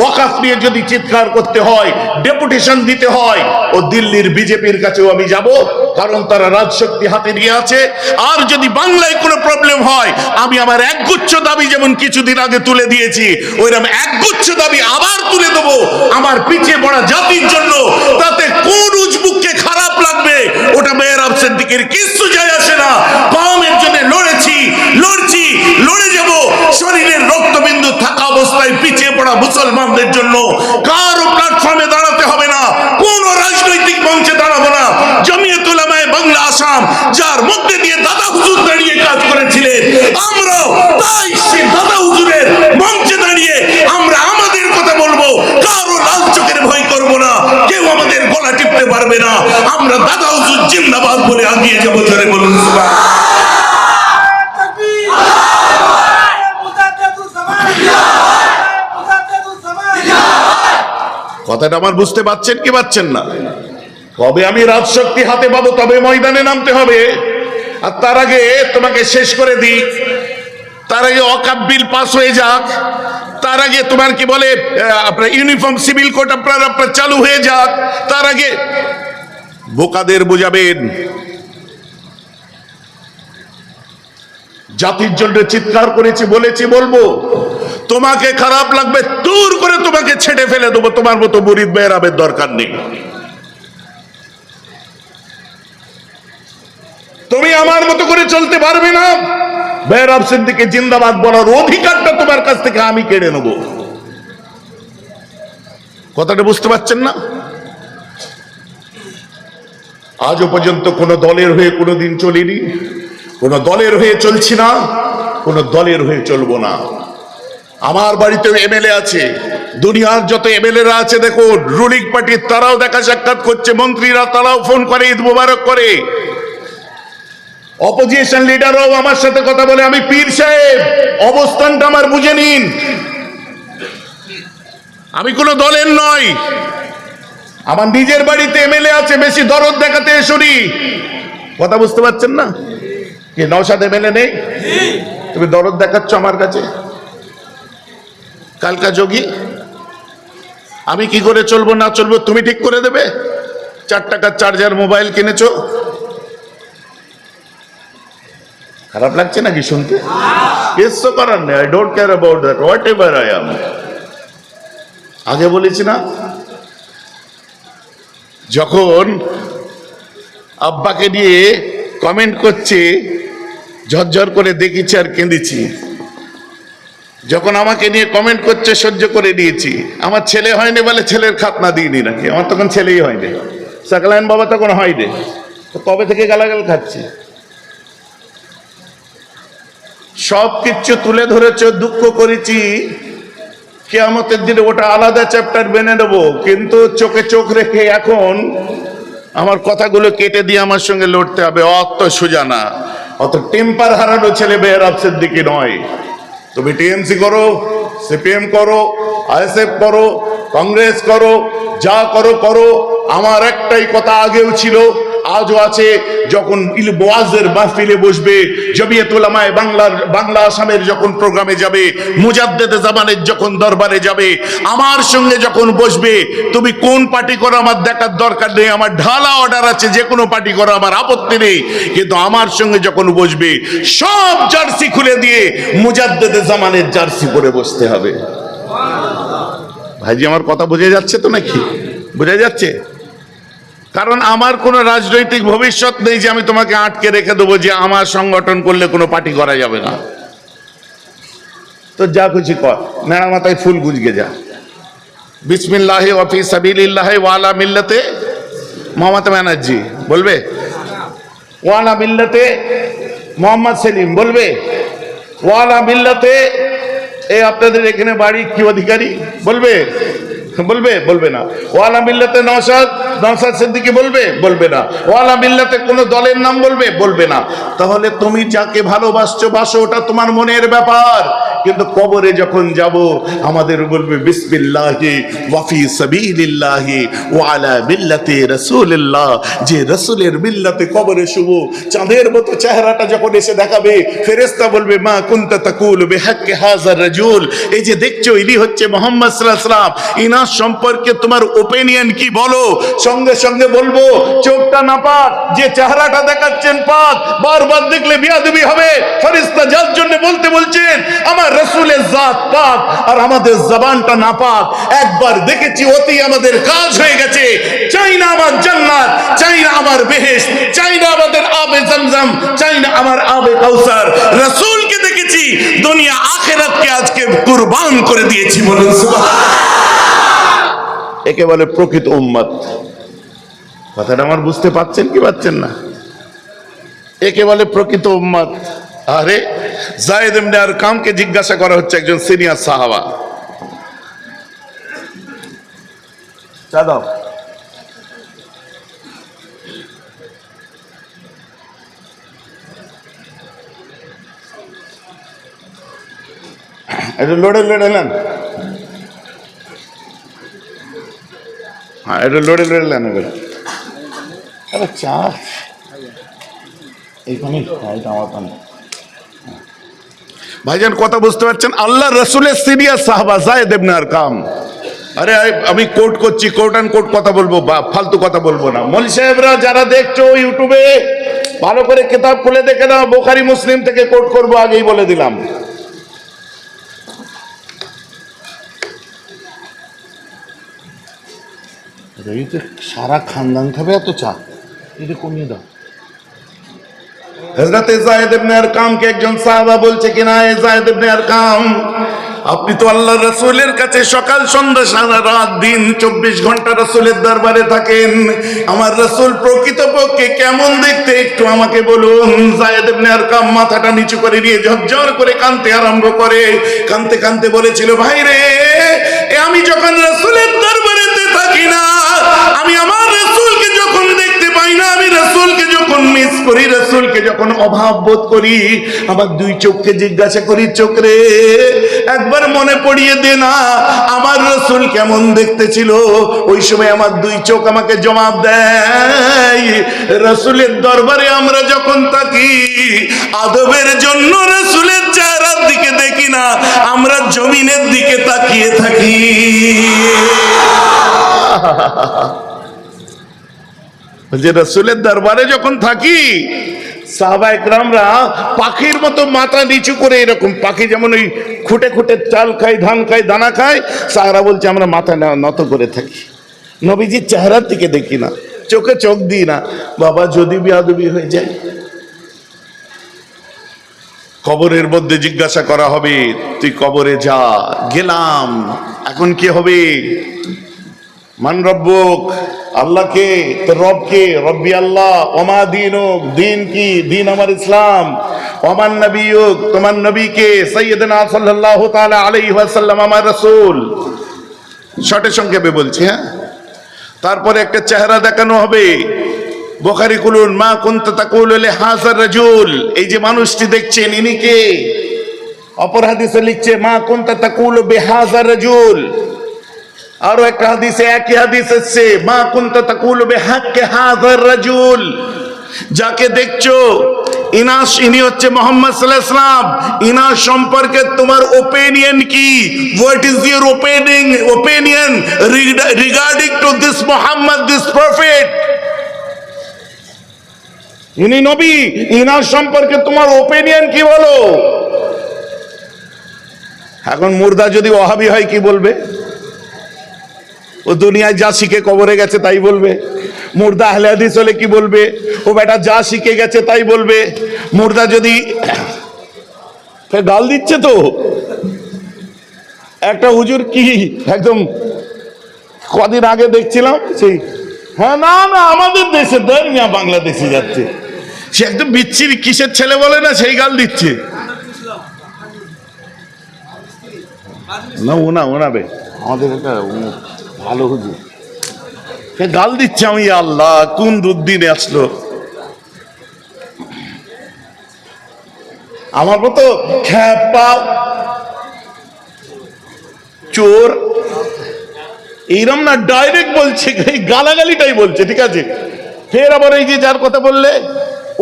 ওয়াকাফ নিয়ে যদি চিৎকার করতে হয়, ডেপুটেশন দিতে হয়, ও দিল্লির বিজেপির কাছেও আমি যাব, কারণ তারা রাজশক্তি হাতে নিয়ে আছে। আর যদি বাংলায় কোনো প্রবলেম হয়, আমি আমার একগুচ্ছ দাবি যেমন কিছুদিন আগে তুলে দিয়েছি, ওইরকম একগুচ্ছ দাবি আবার তুলে দেবো আমার পিছিয়ে পড়া জাতির জন্য। তাতে কোন উজবুককে খারাপ লাগবে ওটা মেহরাব সিদ্দিকীর কিচ্ছু যায় আসে না। কওমের জন্য লড়েছি, লড়ছি, লড়ে যাব। শরীরের রক্তবিন্দু থাকা অবস্থায় পিছিয়ে পড়া মুসলমানদের জন্য কারো প্ল্যাটফর্মে দাঁড়াতে হবে না, কোন রাজনৈতিক মঞ্চে দাঁড়াবো না। জমিয়ত উলামায়ে বাংলা আসাম, যার মধ্যে দিয়ে দাদা হুজুর দাঁড়িয়ে কাজ করেছিলেন, আমরাও তাই সে দাদা হুজুরের মঞ্চে দাঁড়িয়ে আমরা আমাদের কথা বলবো। কারো লাল চোখের ভয় করব না, কেউ আমাদের গলা টিপতে পারবে না। আমরা দাদা হুজুর জিন্দাবাদ বলে আগিয়ে যাবো। জোরে বলুন সুবহানাল্লাহ। কথাটা আমার বুঝতে পারছেন কি পাচ্ছেন না? কবে আমি রাজশক্তি হাতে পাবো তবে ময়দানে নামতে হবে। আর তার আগে তোমাকে শেষ করে দিই, তার আগে ওয়াকফ বিল পাস হয়ে যাক, তার আগে তোমার কি বলে আপনার ইউনিফর্ম সিভিল কোড আপনার চালু হয়ে যাক, তার আগে বোকাদের বুঝাবেন জাতির জন্য চিৎকার করেছি, বলেছি, বলবো। তোমাকে খারাপ লাগবে, দূর করে তোমাকে ছেড়ে ফেলে দেবো। তোমার মতো মুরিদ মেহরাবের দরকার নেই। তুমি আমার মতো করে চলতে পারবে না। মেহরাব সিদ্দিকী জিন্দাবাদ বলার অধিকারটা তোমার কাছ থেকে আমি কেড়ে নেব। কথাটা বুঝতে পারছেন না? আজও পর্যন্ত কোন দলের হয়ে কোনোদিন চলিনি, কোন দলের হয়ে চলছি না, কোন দলের হয়ে চলবো না। আমার বাড়িতেও এমএলএ আছে, দুনিয়ার যত এমএলএরা আছে দেখুন, রুলিং পার্টির তারাও দেখা সাক্ষাৎ করছে, মন্ত্রীরা তারাও ফোন করে, ঈদ মুবারক করে। অপোজিশন লিডারও আমার সাথে কথা বলে। আমি পীর সাহেব, অবস্থানটা আমার বুঝে নিন। আমি কোনো দলের নয়, আমার নিজের বাড়িতে এমএলএ আছে, বেশি দরদ দেখাতে এসরি। কথা বুঝতে পারছেন না? কি নওশাদ এমএলএ নেই? তুমি দরদ দেখাচ্ছ আমার কাছে। কালকা যোগী, আমি কি করে চলবো না চলবো তুমি ঠিক করে দেবে। 4 টাকার চার্জার মোবাইল কিনেছো, খারাপ লাগছে নাকি শুনতে? কিছু করার নেই, I don't care about that, what ever I am. আগে বলেছি না, যখন আব্বাকে নিয়ে কমেন্ট করছে, ঝরঝর করে দেখেছি আর কেঁদেছি। যখন আমাকে নিয়ে কমেন্ট করছে সহ্য করে নিয়েছি। আমার ছেলে হয়নি বলে ছেলের খাতনা দিইনি নাকি? আমার তখন ছেলেই হয়নি, সাকলাইন বাবা তখন হয়নি, তো কবে থেকে গালাগাল খাচ্ছি? সব কিছু তুলে ধরেছ, দুঃখ করেছি, কিয়ামতের দিনে ওটা আলাদা চ্যাপ্টার বেনে নেবো। কিন্তু চোখে চোখ রেখে এখন আমার কথাগুলো কেটে দিয়ে আমার সঙ্গে লড়তে হবে। অত সোজা না, অত টেম্পার হারানো ছেলে মেহরাব সিদ্দিকী নয়। তুমি টিএমসি করো, সিপিএম করো, আইএসএফ করো, কংগ্রেস করো, যা করো করো। আমার একটাই কথা আগেও ছিল, আজও আছে। যখন ওয়াজের মাহফিলে বসবে, জমিয়ত উলামায়ে বাংলা আসামের যখন প্রোগ্রামে যাবে, মুজাদ্দেদে জামানের যখন দরবারে যাবে, আমার সঙ্গে যখন বসবে, তুমি কোন পার্টি করো আমার দেখার দরকার নেই। আমার ঢালা অর্ডার আছে, যে কোনো পার্টি করো, আমার আপত্তি নেই। কিন্তু আমার সঙ্গে যখন বসবে, সব জার্সি খুলে দিয়ে মুজাদ্দেদে জামানের জার্সি পরে বসতে হবে। ভাইজি আমার কথা বোঝা যাচ্ছে তো নাকি? বোঝা যাচ্ছে? কারণ আমার কোনো রাজনৈতিক ভবিষ্যৎ নেই যে আমি তোমাকে আটকে রেখে দেবো যে আমার সংগঠন করলে কোনো পার্টি করা যাবে না। তো যা খুশি কর, নেড়া মাথায় ফুল গুজগে যা। বিসমিল্লাহি ওয়া ফি সাবিলিল্লাহি ওয়া আলা মিল্লাতে মমতা ব্যানার্জি বলবে, ওয়া আলা মিল্লাতে মোহাম্মদ সেলিম বলবে, ওয়া আলা মিল্লাতে এই আপনাদের এখানে বাড়ি কি অধিকারী বলবে, বলবে? বলবে না। ওয়ালা মিল্লাতে নওশাদ সিদ্দিকী বলবে, বলবে না। ওয়ালা মিল্লাতে কোন দলের নাম বলবে, বলবে না। তাহলে তুমি যাকে ভালোবাসছো বাসো, ওটা তোমার মনের ব্যাপার। কিন্তু কবরে যখন যাব আমাদের বলবে বিসমিল্লাহি ওয়া ফি সাবিলিল্লাহি ওয়া আলা মিল্লাতি রাসূলিল্লাহ। যে রাসূলের মিল্লাতে কবরে শুব, চাঁদের মতো চেহারাটা যখন এসে দেখাবে, ফেরেশতা বলবে মা কুনতা তাকুলু বিহাক্কি হাযার রাজুল, এই যে দেখছো ইনি হচ্ছে মুহাম্মদ সাল্লাল্লাহু আলাইহি ওয়াসাল্লাম, ইনার সম্পর্কে তোমার ওপিনিয়ন কি বলো? সঙ্গে সঙ্গে বলবো চোখটা না পাক, যে চেহারাটা দেখাচ্ছেন পাক, বারবার দেখলে বিয়াদবি হবে। ফেরেশতা যার জন্য বলতে বলছেন আমার রাসূলের জাত পাক আর আমাদের জবানটা না পাক। একবার দেখেছি অতি আমাদের কাজ হয়ে গেছে। চাই না আমার জান্নাত, চাই না আমার বেহেশত, চাই না আমাদের আবে জমজম, চাই না আমার আবে কাউসার। রাসূলকে দেখেছি, দুনিয়া আখিরাতকে আজকে কুরবান করে দিয়েছি। বলুন সুবহানাল্লাহ। একে বলে প্রকৃত উম্মত। কথাটা আমার বুঝতে পারছেন কি পাচ্ছেন না? একে বলে প্রকৃত উম্মত। আরে যায়েদ ইবনে আরকামকে জিজ্ঞাসা করা হচ্ছে, একজন সিনিয়র সাহাবা। চা দাও। একটু লড়ে লড়ে নেন, হ্যাঁ একটু লড়ে লড়ে নেন। আরে চা এইখানে আমার পান। ভাইজান কথা বুঝতে পারছেন? আল্লাহ রসুলের সিনিয়র সাহাবা যায়েদ ইবনে আরকাম। আরে আমি কোট করছি, কোট অ্যান্ড কোট কথা বলবো, ফালতু কথা বলবো না। মৌলভী সাহেবরা যারা দেখছো ইউটিউবে, ভালো করে কিতাব খুলে দেখে নাও, বুখারী মুসলিম থেকে কোট করবো, আগেই বলে দিলাম। সারা খানদান খাবে এত চা, এটা কমিয়ে দাও। হযরত যায়েদ ইবনে আরকামকে একজন সাহাবা বলছে কিনা, এ যায়েদ ইবনে আরকাম, আপনি তো আল্লাহর রাসূলের কাছে সকাল সন্ধ্যা সারা রাত দিন 24 ঘন্টা রাসূলের দরবারে থাকেন। আমার রাসূল প্রকৃতপক্ষে কেমন দেখতে একটু আমাকে বলুন। যায়েদ ইবনে আরকাম মাথাটা নিচু করে নিয়ে ঝরঝর করে কাঁদতে আরম্ভ করে। কাঁদতে কাঁদতে বলেছিল, ভাই রে, আমি যখন রাসূলের দরবারেতে থাকি না, আমি আমার রাসূলকে যখন দেখতে পাই না, আমি রাসূলকে যখন মিস করি, রাসূলকে যখন অভাব বোধ করি, আমার দুই চোখকে জিজ্ঞাসা করি, চোখ রে একবার মনে পড়িয়ে দে না আমার রাসূল কেমন দেখতে ছিল। ওই সময় আমার দুই চোখ আমাকে জবাব দেয়, রাসূলের দরবারে আমরা যখন থাকি, আদবের জন্য রাসূলের চেহারার দিকে দেখি না, আমরা জমিনের দিকে তাকিয়ে থাকি। যে রাসূলের দরবারে যখন থাকি, সাহাবা একরামরা পাখির মতো মাথা নিচু করে, এরকম পাখি যেমন ওই খুঁটে খুঁটে চাল খায়, ধান খায়, দানা খায়, সাহারা বলছে আমরা মাথা নত করে থাকি, নবীজির চেহারার দিকে দেখি না, চোখে চোখ দিই না। বাবা যদি বিয়াদবি হয়ে যায়, কবরের মধ্যে জিজ্ঞাসা করা হবে, তুই কবরে যা, গেলাম, এখন কি হবে? মান রব্বুক, আল্লাহকে, তোর রবকে, রব্বি আল্লাহ, ওমা দীনুক, দিন কি? দিন আমার ইসলাম। ওমান নবিয়ুক, তোমার নবীকে, সাইয়্যিদনা সাল্লাল্লাহু তাআলা আলাইহি ওয়াসাল্লাম আমার রাসূল। শর্টে সংক্ষেপে বলছি, হ্যাঁ। তারপরে একটা চেহারা দেখানো হবে। বুখারী খুলুন, মা কুনতা তাকুলু লিহাযার রাজুল, এই যে মানুষটি দেখছেন, ইনি কে? অপর হাদিসে লিখছে মা কুনতা তাকুলু বিহাযার রাজুল। আরো একটা হাদিসে, একই হাদিস এসেছে, মা কুনতা তাকুলু বিহাক্কি হাযার রাজুল, যাকে দেখছো ইনি হচ্ছে মুহাম্মদ সাল্লাল্লাহু আলাইহি ওয়াসাল্লাম, ইনার সম্পর্কে তোমার ওপিনিয়ন কি? What is your opinion regarding to this Muhammad, this prophet? ইনি নবী, ইনার সম্পর্কে তোমার ওপিনিয়ন কি বলো? এখন মুর্দা যদি ওয়াহাবি হয় কি বলবে? ও দুনিয়ায় যা শিখে কবরে গেছে তাই বলবে। মুর্দা আহলে হাদিস হলে কি বলবে? ও বেটা যা শিখে গেছে তাই বলবে। মুর্দা যদি গাল দিচ্ছে তো, একটা হুজুর কি একদম কদিন আগে দেখছিলাম, সেই হ্যাঁ না না আমাদের দেশে দেন না, বাংলাদেশে যাচ্ছে, সে একদম বিচ্ছিরি কিসের ছেলে বলে না, সেই গাল দিচ্ছে না। ওনাবে আমাদের একটা ভালো হুজুর, সে গাল দিচ্ছে। আমি আল্লাহ কোন দুর্দিনে আসলো। আমার মতো খ্যাপা চোর, এইরম না, ডাইরেক্ট বলছে, এই গালাগালিটাই বলছে, ঠিক আছে। ফের আবার এই যে যার কথা বললে,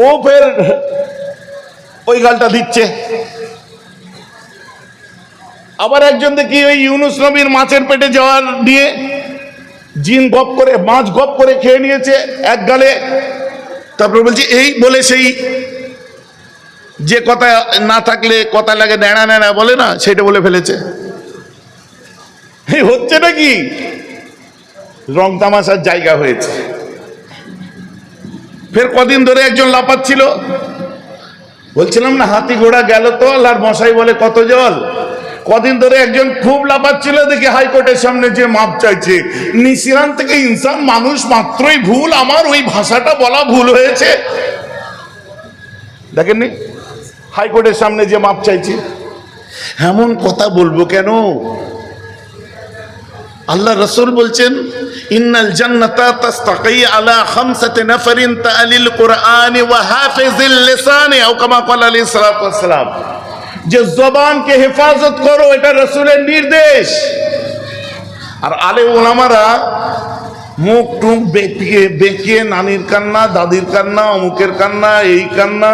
ও ফের ওই গালটা দিচ্ছে। আবার একজন দেখি ওই ইউনুস নবীর মাছের পেটে যাওয়ার নিয়ে জিন গপ করে, মাছ গপ করে খেয়ে নিয়েছে এক গালে। তারপর বলছে এই বলে সেই যে কথা না থাকলে কথা লাগে ন্যাড়া ন্যাড়া বলে না, সেটা বলে ফেলেছে। এই হচ্ছে নাকি রং তামাশার জায়গা হয়েছে। ফের কদিন ধরে একজন লাফাচ্ছিল, বলছিলাম না হাতি ঘোড়া গেল তো, আর মশাই বলে কত জল। কদিন ধরে একজন খুব লাফাচ্ছিল, দেখি হাইকোর্টের সামনে যে মাপ চাইছে। নিশিরান থেকে ইনসান, মানুষ মাত্রই ভুল, আমার ওই ভাষাটা বলা ভুল হয়েছে। দেখেননি হাইকোর্টের সামনে যে মাপ চাইছে। এমন কথা বলবো কেন? আল্লাহ রাসূল বলছেন ইন্নাল জান্নাতা তাস্তাকি আলা খামসাতি নাফারিন তাআলিল কুরআনি ওয়া হাফিজিল লিসানি আও কামা ক্বালা আলাইহিস সালাতু ওয়াস সালাম। যে জবানকে হেফাজত করো, এটা রাসূলের নির্দেশ। আর আলেম ওলামারা মুখ টুক বেঁকিয়ে বেঁকিয়ে নানির কান্না, দাদির কান্না, অমুকের কান্না, এই কান্না,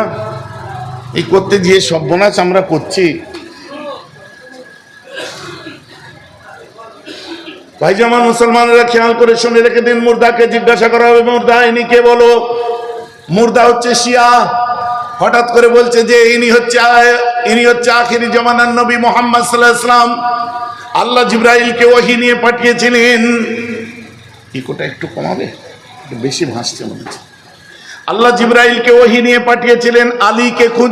এই করতে গিয়ে সর্বনাশ আমরা করছি। ভাই জামান মুসলমানরা খেয়াল করে শুনে রেখে দিন, মুর্দাকে জিজ্ঞাসা করা হবে মুর্দা ইনি কে বলো। মুর্দা হচ্ছে শিয়া। হঠাৎ করে বলছে যে ইনি হচ্ছে আখিরি জামানার নবী মুহাম্মদ সাল্লাল্লাহু আলাইহি ওয়াসাল্লাম। আল্লাহ জিবরাইলকে ওহী নিয়ে পাঠিয়েছিলেন। ইকোটা একটু কমাবে, একটু বেশি ভাসছে মনে হচ্ছে। আল্লাহ জিবরাইলকে ওহী নিয়ে পাঠিয়েছিলেন আলীকে খুঁজ